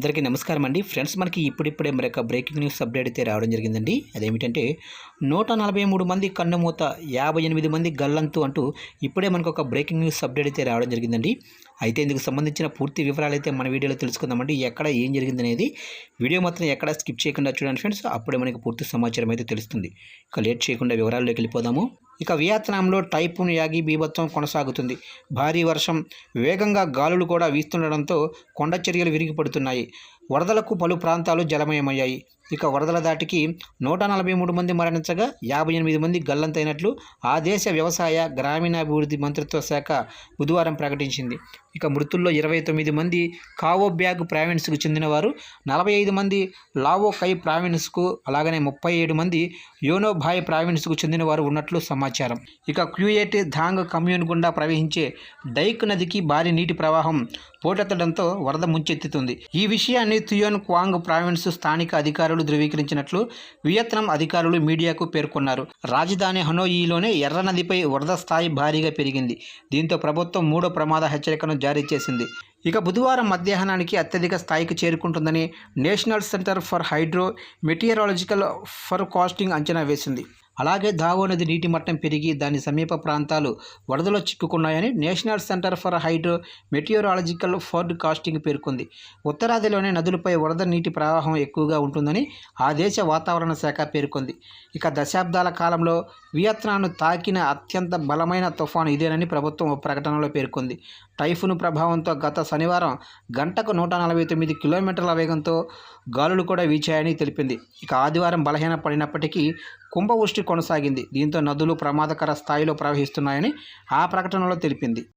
అందరికీ నమస్కారం అండి ఫ్రెండ్స్. మనకి ఇప్పుడిప్పుడే మరొక బ్రేకింగ్ న్యూస్ అప్డేట్ అయితే రావడం జరిగిందండి. అదేమిటంటే 143 మంది కన్నుమూత, 58 మంది గల్లంతు అంటూ ఇప్పుడే మనకు ఒక బ్రేకింగ్ న్యూస్ అప్డేట్ అయితే రావడం జరిగిందండి. అయితే ఇందుకు సంబంధించిన పూర్తి వివరాలు అయితే మన వీడియోలో తెలుసుకుందామండి. ఎక్కడ ఏం జరిగిందనేది వీడియో మాత్రం ఎక్కడ స్కిప్ చేయకుండా చూడండి ఫ్రెండ్స్. అప్పుడే మనకి పూర్తి సమాచారం అయితే తెలుస్తుంది. ఇక లేట్ చేయకుండా వివరాల్లోకి వెళ్ళిపోదాము. ఇక వియత్నాంలో టైఫూన్ యాగి బీభత్సం కొనసాగుతుంది. భారీ వర్షం, వేగంగా గాలులు కూడా వీస్తుండడంతో కొండ చర్యలు విరిగిపడుతున్నాయి. వరదలకు పలు ప్రాంతాలు జలమయమయ్యాయి. ఇక వరదల దాటికి 143 మంది మరణించగా 58 మంది గల్లంతైనట్లు ఆ దేశ వ్యవసాయ గ్రామీణాభివృద్ధి మంత్రిత్వ శాఖ బుధవారం ప్రకటించింది. ఇక మృతుల్లో 29 మంది కావో బ్యాగ్ ప్రావిన్స్కు చెందినవారు, 45 మంది లావో కై ప్రావిన్స్కు, అలాగనే 37 మంది యోనోభాయ్ ప్రావిన్స్కు చెందినవారు ఉన్నట్లు సమాచారం. ఇక క్యూయేట్ ధాంగ్ కమ్యూన్ గుండా ప్రవహించే డైక్ నదికి భారీ నీటి ప్రవాహం పోటెత్తడంతో వరద ముంచెత్తుతుంది. ఈ విషయాన్ని థుయోన్ క్వాంగ్ ప్రావిన్స్ స్థానిక అధికారులు ధృవీకరించినట్లు వియత్నాం అధికారులు మీడియాకు పేర్కొన్నారు. రాజధాని హనోయిలోనే ఎర్ర నదిపై వరద స్థాయి భారీగా పెరిగింది. దీంతో ప్రభుత్వం 3వ ప్రమాద హెచ్చరికను జారీ చేసింది. ఇక బుధవారం మధ్యాహ్నానికి అత్యధిక స్థాయికి చేరుకుంటుందని national centre for hydrometeorological forecasting అంచనా వేసింది. అలాగే దావో నది నీటి మట్టం పెరిగి దాని సమీప ప్రాంతాలు వరదలో చిక్కుకున్నాయని national centre for hydrometeorological forecasting పేర్కొంది. ఉత్తరాదిలోని నదులపై వరద నీటి ప్రవాహం ఎక్కువగా ఉంటుందని ఆ దేశ వాతావరణ శాఖ పేర్కొంది. ఇక దశాబ్దాల కాలంలో వియత్నాంను తాకిన అత్యంత బలమైన తుఫాను ఇదేనని ప్రభుత్వం ఒక ప్రకటనలో పేర్కొంది. టైఫూన్ ప్రభావంతో గత శనివారం గంటకు 149 కిలోమీటర్ల వేగంతో గాలులు కూడా వీచాయని తెలిపింది. ఇక ఆదివారం బలహీన పడినప్పటికీ కుంభవృష్టి కొనసాగింది. దీంతో నదులు ప్రమాదకర స్థాయిలో ప్రవహిస్తున్నాయని ఆ ప్రకటనలో తెలిపింది.